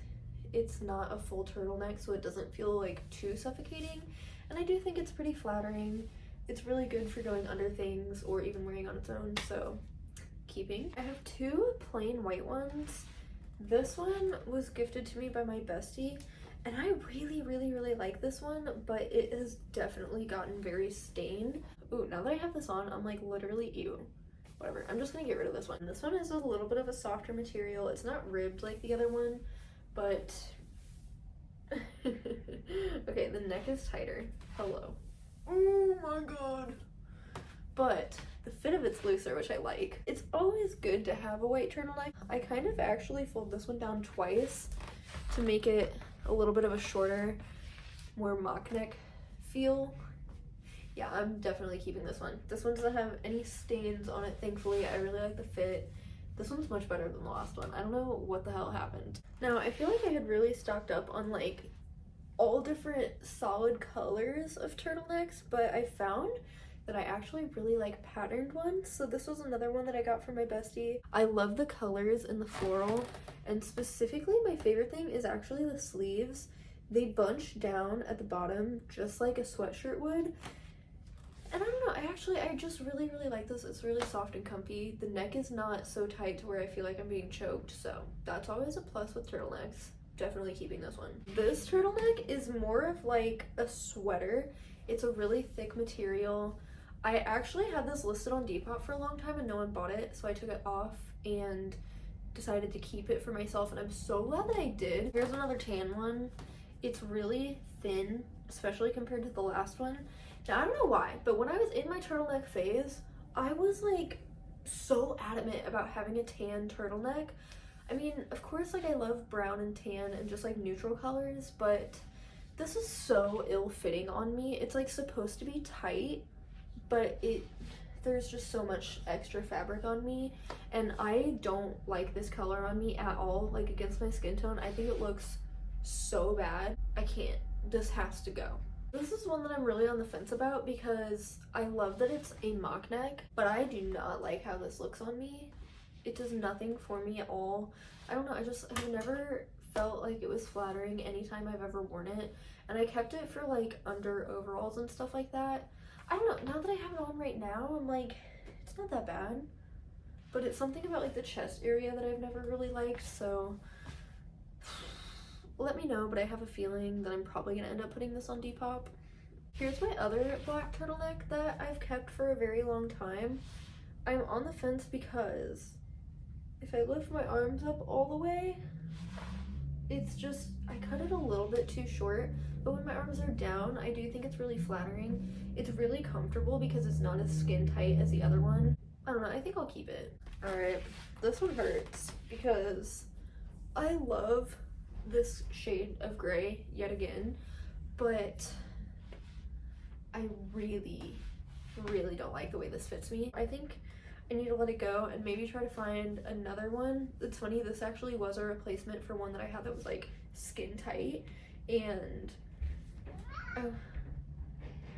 it's not a full turtleneck, so it doesn't feel like too suffocating, and I do think it's pretty flattering. It's really good for going under things or even wearing on its own, so keeping. I have 2 plain white ones. This one was gifted to me by my bestie, and I really like this one, but it has definitely gotten very stained. Ooh, now that I have this on, I'm like literally, ew. Whatever, I'm just gonna get rid of this one. This one is a little bit of a softer material. It's not ribbed like the other one, but okay, the neck is tighter. Hello. Oh my god. But the fit of it's looser, which I like. It's always good to have a white turtleneck. I kind of actually fold this one down twice to make it a little bit of a shorter, more mock neck feel. Yeah, I'm definitely keeping this one. This one doesn't have any stains on it, thankfully. I really like the fit. This one's much better than the last one. I don't know what the hell happened. Now, I feel like I had really stocked up on like all different solid colors of turtlenecks, but I found that I actually really like patterned ones. So this was another one that I got from my bestie. I love the colors and the floral, and specifically my favorite thing is actually the sleeves. They bunch down at the bottom just like a sweatshirt would. And I don't know, I just really like this. It's really soft and comfy. The neck is not so tight to where I feel like I'm being choked, so that's always a plus with turtlenecks. Definitely keeping this one. This turtleneck is more of like a sweater. It's a really thick material. I actually had this listed on Depop for a long time and no one bought it, so I took it off and decided to keep it for myself, and I'm so glad that I did. Here's another tan one. It's really thin, especially compared to the last one. Now, I don't know why, but when I was in my turtleneck phase, I was like so adamant about having a tan turtleneck. I mean, of course, like I love brown and tan and just like neutral colors, but this is so ill-fitting on me. It's like supposed to be tight, but there's just so much extra fabric on me, and I don't like this color on me at all, like against my skin tone. I think it looks so bad. I can't. This has to go. This is one that I'm really on the fence about because I love that it's a mock neck, but I do not like how this looks on me. It does nothing for me at all. I don't know, I've never felt like it was flattering anytime I've ever worn it, and I kept it for like under overalls and stuff like that. I don't know, now that I have it on right now, I'm like, it's not that bad, but it's something about like the chest area that I've never really liked, so let me know, but I have a feeling that I'm probably gonna end up putting this on Depop. Here's my other black turtleneck that I've kept for a very long time. I'm on the fence because if I lift my arms up all the way, it's just, I cut it a little bit too short, but when my arms are down, I do think it's really flattering. It's really comfortable because it's not as skin tight as the other one. I don't know, I think I'll keep it. Alright, this one hurts because I love this shade of gray yet again, but I really don't like the way this fits me. I think I need to let it go and maybe try to find another one. It's funny, this actually was a replacement for one that I had that was like skin tight, and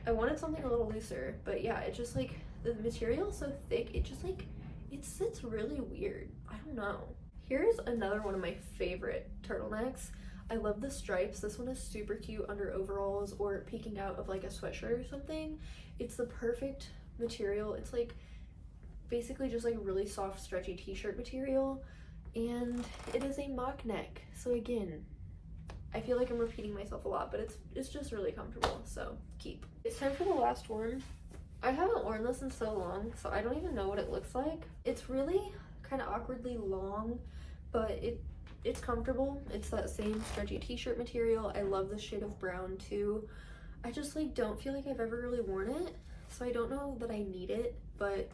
I wanted something a little looser, but yeah, it just like, the material is so thick, it just like, it sits really weird. I don't know. Here's another one of my favorite turtlenecks. I love the stripes. This one is super cute under overalls or peeking out of like a sweatshirt or something. It's the perfect material. It's like basically just like really soft, stretchy t-shirt material. and it is a mock neck. So again, I feel like I'm repeating myself a lot, but it's just really comfortable, so keep. It's time for the last one. I haven't worn this in so long, so I don't even know what it looks like. It's really kind of awkwardly long, but it's comfortable. It's that same stretchy t-shirt material. I love the shade of brown too. I just like don't feel like I've ever really worn it, so I don't know that I need it, but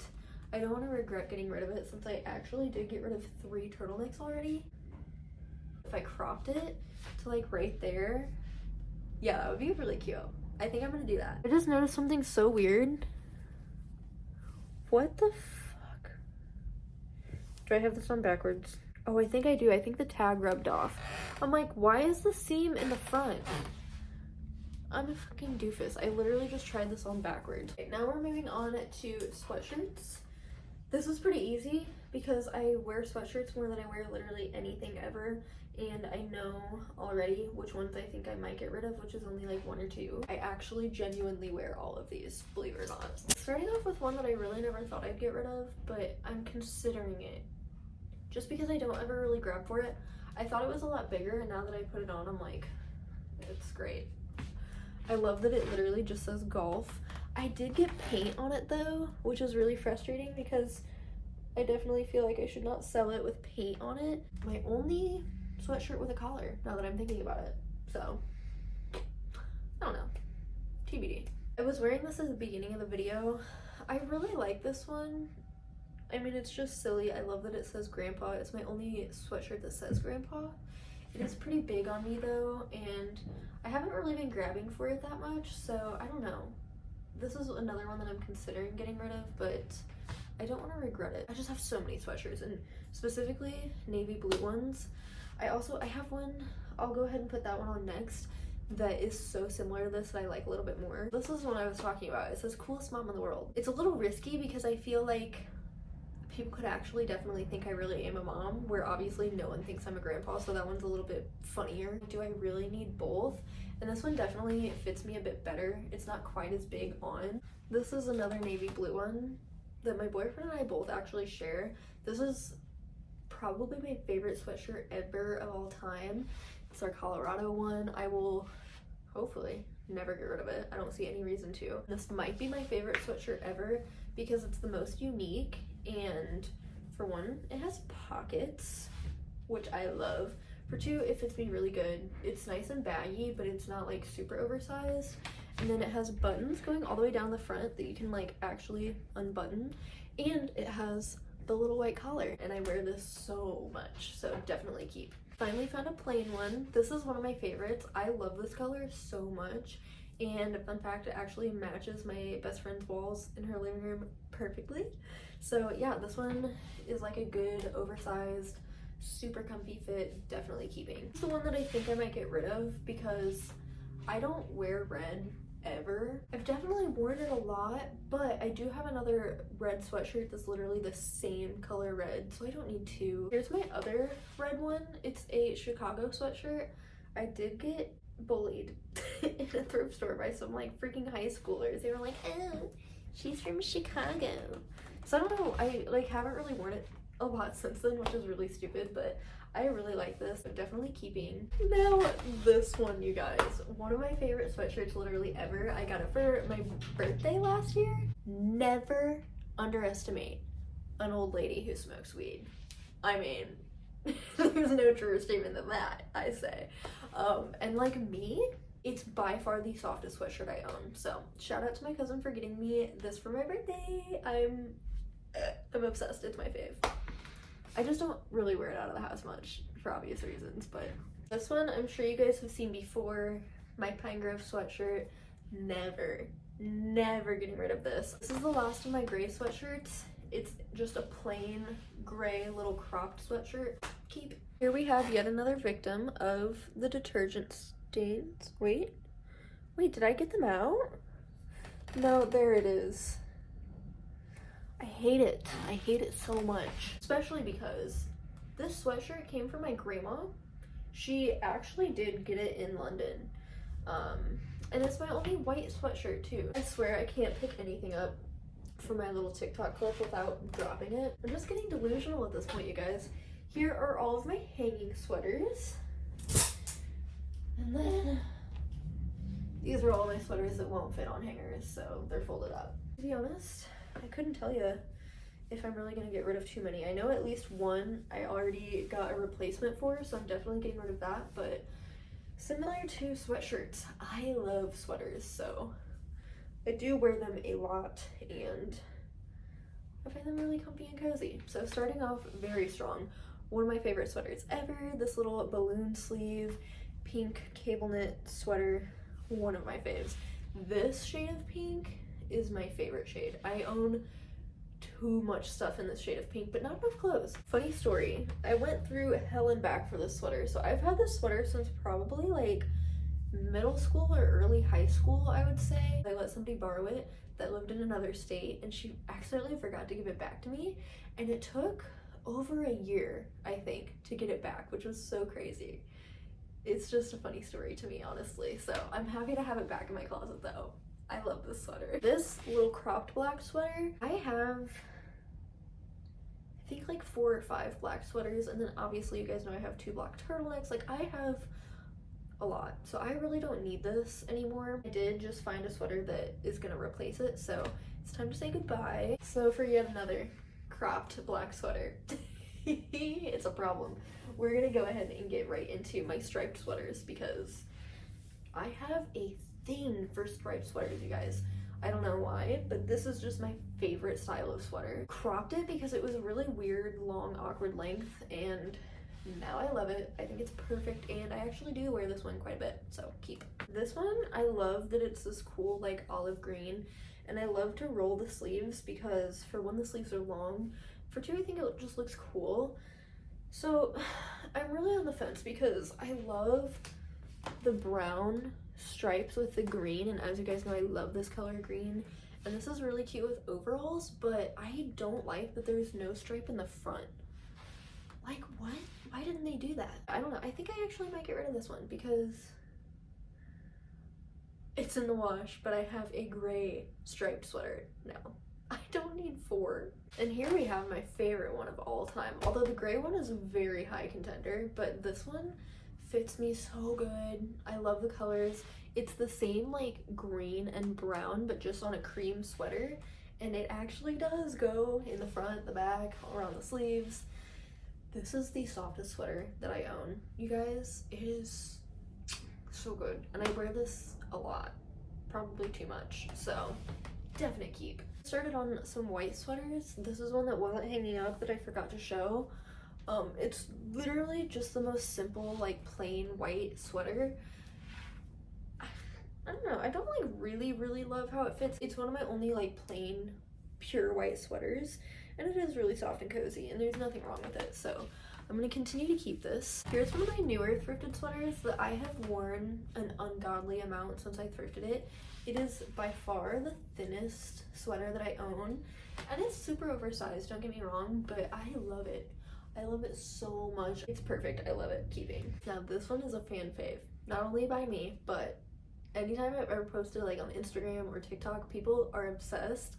I don't want to regret getting rid of it since I actually did get rid of 3 turtlenecks already. If I cropped it to like right there, yeah, that would be really cute. I think I'm gonna do that. I just noticed something so weird. What the fuck? Do I have this on backwards? Oh, I think I do. I think the tag rubbed off. I'm like, why is the seam in the front? I'm a fucking doofus. I literally just tried this on backwards. Okay, now we're moving on to sweatshirts. This was pretty easy because I wear sweatshirts more than I wear literally anything ever, and I know already which ones I think I might get rid of, which is only like 1 or 2. I actually genuinely wear all of these, believe it or not. Starting off with one that I really never thought I'd get rid of, but I'm considering it just because I don't ever really grab for it. I thought it was a lot bigger, and now that I put it on, I'm like, it's great. I love that it literally just says golf. I did get paint on it though, which is really frustrating because I definitely feel like I should not sell it with paint on it. My only sweatshirt with a collar, now that I'm thinking about it. So, I don't know. TBD. I was wearing this at the beginning of the video. I really like this one. I mean, it's just silly. I love that it says grandpa. It's my only sweatshirt that says grandpa. It is pretty big on me though, and I haven't really been grabbing for it that much, so I don't know. This is another one that I'm considering getting rid of, but I don't want to regret it. I just have so many sweatshirts, and specifically navy blue ones. I have one, I'll go ahead and put that one on next, that is so similar to this that I like a little bit more. This is one I was talking about. It says coolest mom in the world. It's a little risky because I feel like people could actually definitely think I really am a mom, where obviously no one thinks I'm a grandpa, so that one's a little bit funnier. Do I really need both? And this one definitely fits me a bit better. It's not quite as big on. This is another navy blue one that my boyfriend and I both actually share. This is probably my favorite sweatshirt ever of all time. It's our Colorado one. I will hopefully never get rid of it. I don't see any reason to. This might be my favorite sweatshirt ever because it's the most unique, and for one, it has pockets, which I love. For 2, it fits me really good. It's nice and baggy, but it's not like super oversized. And then it has buttons going all the way down the front that you can like actually unbutton. And it has the little white collar, and I wear this so much, so definitely keep. Finally found a plain one. This is one of my favorites. I love this color so much. And fun fact, it actually matches my best friend's walls in her living room perfectly. So yeah, this one is like a good oversized, super comfy fit, definitely keeping. It's the one that I think I might get rid of because I don't wear red ever. I've definitely worn it a lot, but I do have another red sweatshirt that's literally the same color red, so I don't need 2. Here's my other red one. It's a Chicago sweatshirt. I did get bullied in a thrift store by some like freaking high schoolers. They were like, oh, she's from Chicago. So I don't know, I like haven't really worn it a lot since then, which is really stupid, but I really like this. I'm definitely keeping. Now this one, you guys, one of my favorite sweatshirts literally ever. I got it for my birthday last year. Never underestimate an old lady who smokes weed. I mean, there's no truer statement than that, I say. And like me, it's by far the softest sweatshirt I own. So shout out to my cousin for getting me this for my birthday. I'm obsessed. It's my fave. I just don't really wear it out of the house much for obvious reasons, but this one I'm sure you guys have seen before. My Pine Grove sweatshirt. Never getting rid of this. This is the last of my gray sweatshirts. It's just a plain gray little cropped sweatshirt. Keep. Here we have yet another victim of the detergent stains. Wait, did I get them out? No, there it is. I hate it. I hate it so much. Especially because this sweatshirt came from my grandma. She actually did get it in London. And it's my only white sweatshirt too. I swear I can't pick anything up for my little TikTok clip without dropping it. I'm just getting delusional at this point, you guys. Here are all of my hanging sweaters. And then these are all my sweaters that won't fit on hangers, so they're folded up. To be honest, I couldn't tell you if I'm really gonna get rid of too many. I know at least one I already got a replacement for, so I'm definitely getting rid of that, but similar to sweatshirts, I love sweaters, so I do wear them a lot, and I find them really comfy and cozy. So starting off very strong, one of my favorite sweaters ever, this little balloon sleeve, pink cable knit sweater, one of my faves. This shade of pink is my favorite shade. I own too much stuff in this shade of pink, but not enough clothes. Funny story, I went through hell and back for this sweater. So I've had this sweater since probably like middle school or early high school, I would say. I let somebody borrow it that lived in another state, and she accidentally forgot to give it back to me, and it took over a year, I think, to get it back, which was so crazy. It's just a funny story to me, honestly. So I'm happy to have it back in my closet though. I love this sweater. This little cropped black sweater, I have I think like 4 or 5 black sweaters, and then obviously you guys know I have 2 black turtlenecks. Like I have a lot, so I really don't need this anymore. I did just find a sweater that is gonna replace it, so it's time to say goodbye. So for yet another cropped black sweater, it's a problem. We're gonna go ahead and get right into my striped sweaters because I have a thing for striped sweaters, you guys. I don't know why, but this is just my favorite style of sweater. Cropped it because it was a really weird, long, awkward length, and now I love it. I think it's perfect, and I actually do wear this one quite a bit, so keep. This one, I love that it's this cool like olive green, and I love to roll the sleeves because for one, the sleeves are long, for two, I think it just looks cool. So I'm really on the fence because I love the brown stripes with the green, and as you guys know, I love this color green, and this is really cute with overalls, but I don't like that there's no stripe in the front. Like, what? Why didn't they do that? I don't know. I think I actually might get rid of this one because it's in the wash, but I have a gray striped sweater now. I don't need 4. And here we have my favorite one of all time. Although the gray one is a very high contender, but this one fits me so good. I love the colors. It's the same like green and brown, but just on a cream sweater. And it actually does go in the front, the back, around the sleeves. This is the softest sweater that I own. You guys, it is so good. And I wear this a lot, probably too much. So definite keep. Started on some white sweaters. This is one that wasn't hanging up that I forgot to show. It's literally just the most simple, like plain white sweater. I don't know, I don't like really love how it fits. It's one of my only like plain pure white sweaters, and it is really soft and cozy, and there's nothing wrong with it, so I'm gonna continue to keep this. Here's one of my newer thrifted sweaters that I have worn an ungodly amount since I thrifted it. It is by far the thinnest sweater that I own, and it's super oversized, don't get me wrong, but I love it. I love it so much. It's perfect. I love it. Keeping. Now this one is a fan fave, not only by me, but anytime I've ever posted like on Instagram or TikTok, people are obsessed.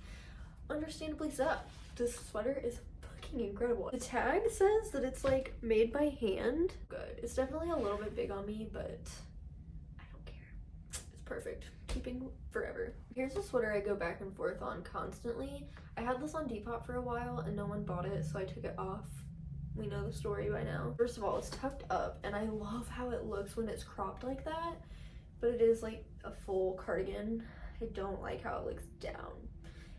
Understandably so. This sweater is fucking incredible. The tag says that it's like made by hand. Good. It's definitely a little bit big on me, but I don't care. It's perfect. Keeping forever. Here's a sweater I go back and forth on constantly. I had this on Depop for a while and no one bought it, so I took it off. We know the story by now. First of all, it's tucked up, and I love how it looks when it's cropped like that, but it is like a full cardigan. I don't like how it looks down.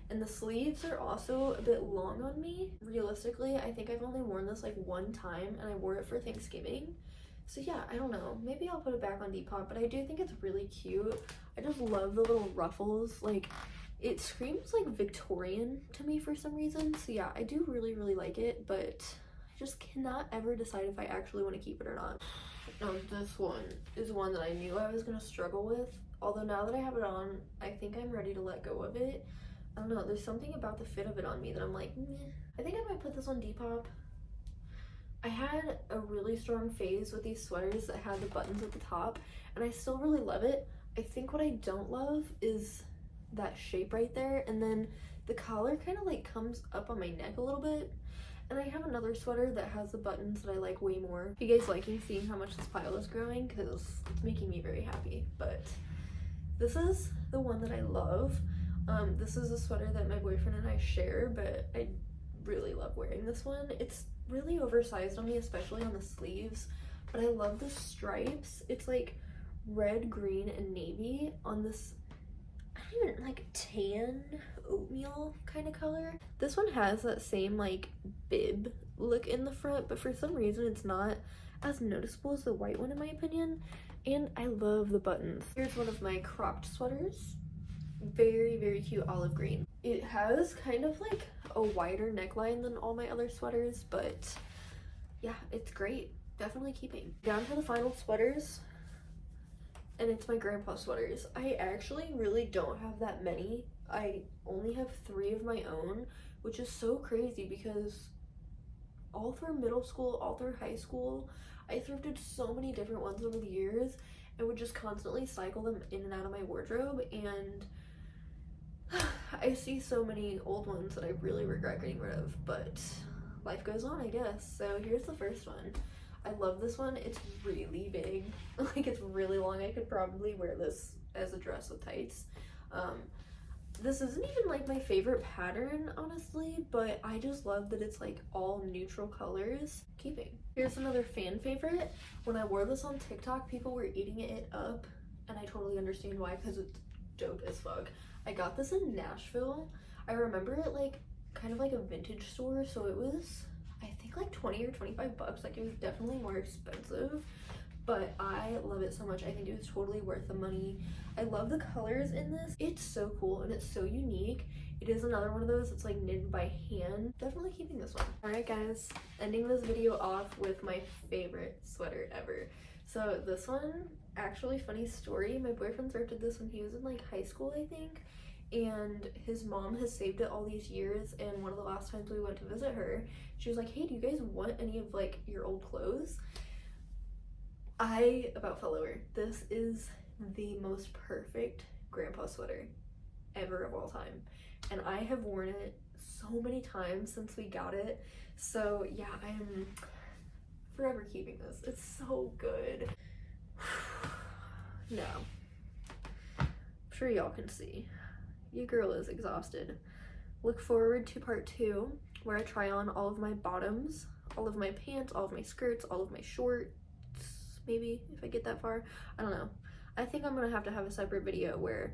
And the sleeves are also a bit long on me. Realistically, I think I've only worn this like one time, and I wore it for Thanksgiving. So yeah, I don't know. Maybe I'll put it back on Depop, but I do think it's really cute. I just love the little ruffles. Like, it screams like Victorian to me for some reason. So yeah, I do really like it, but I just cannot ever decide if I actually want to keep it or not. Now this one is one that I knew I was gonna struggle with. Although now that I have it on, I think I'm ready to let go of it. I don't know, there's something about the fit of it on me that I'm like, meh. I think I might put this on Depop. I had a really strong phase with these sweaters that had the buttons at the top, and I still really love it. I think what I don't love is that shape right there, and then the collar kind of like comes up on my neck a little bit, And I have another sweater that has the buttons that I like way more. You guys liking seeing how much this pile is growing? Because it's making me very happy. But this is the one that I love. This is a sweater that my boyfriend and I share, but I really love wearing this one. It's really oversized on me, especially on the sleeves, but I love the stripes. It's like red, green, and navy on this, I don't even, like tan oatmeal kind of color. This one has that same like bib look in the front, but for some reason it's not as noticeable as the white one in my opinion. And I love the buttons. Here's one of my cropped sweaters. Very, very cute olive green. It has kind of like a wider neckline than all my other sweaters, but yeah, it's great. Definitely keeping. Down to the final sweaters, and it's my grandpa sweaters. I actually really don't have that many. I only have 3 of my own, which is so crazy because all through middle school, all through high school, I thrifted so many different ones over the years and would just constantly cycle them in and out of my wardrobe, and I see so many old ones that I really regret getting rid of, but life goes on, I guess. So here's the first one. I love this one. It's really big. Like, it's really long. I could probably wear this as a dress with tights. This isn't even like my favorite pattern, honestly, but I just love that it's like all neutral colors. Keeping. Here's another fan favorite. When I wore this on TikTok, people were eating it up, and I totally understand why, because it's dope as fuck. I got this in Nashville. I remember it like kind of like a vintage store, so it was, I think, like 20 or 25 bucks. Like, it was definitely more expensive, but I love it so much. I think it was totally worth the money. I love the colors in this. It's so cool and it's so unique. It is another one of those that's like knitted by hand. Definitely keeping this one. All right, guys, ending this video off with my favorite sweater ever. So this one, actually, funny story, my boyfriend thrifted this when he was in like high school, I think, and his mom has saved it all these years, and one of the last times we went to visit her, she was like, hey, do you guys want any of like your old clothes? I about fell over. This is the most perfect grandpa sweater ever of all time, and I have worn it so many times since we got it. So yeah, I'm forever keeping this. It's so good. No, I'm sure y'all can see your girl is exhausted. Look forward to part 2, where I try on all of my bottoms, all of my pants, all of my skirts, all of my shorts, maybe, if I get that far. I don't know. I think I'm gonna have to have a separate video where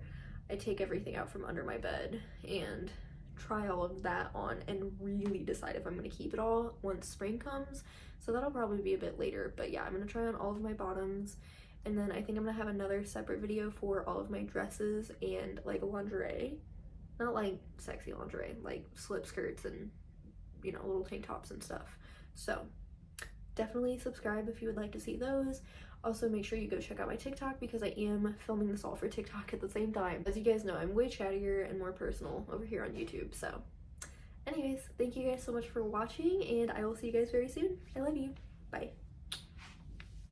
I take everything out from under my bed and try all of that on and really decide if I'm gonna keep it all once spring comes. So that'll probably be a bit later, but yeah, I'm gonna try on all of my bottoms, and then I think I'm gonna have another separate video for all of my dresses and like lingerie. Not like sexy lingerie, like slip skirts and, you know, little tank tops and stuff. So definitely subscribe if you would like to see those. Also, make sure you go check out my TikTok because I am filming this all for TikTok at the same time. As you guys know, I'm way chattier and more personal over here on YouTube. So anyways, thank you guys so much for watching, and I will see you guys very soon. I love you. Bye.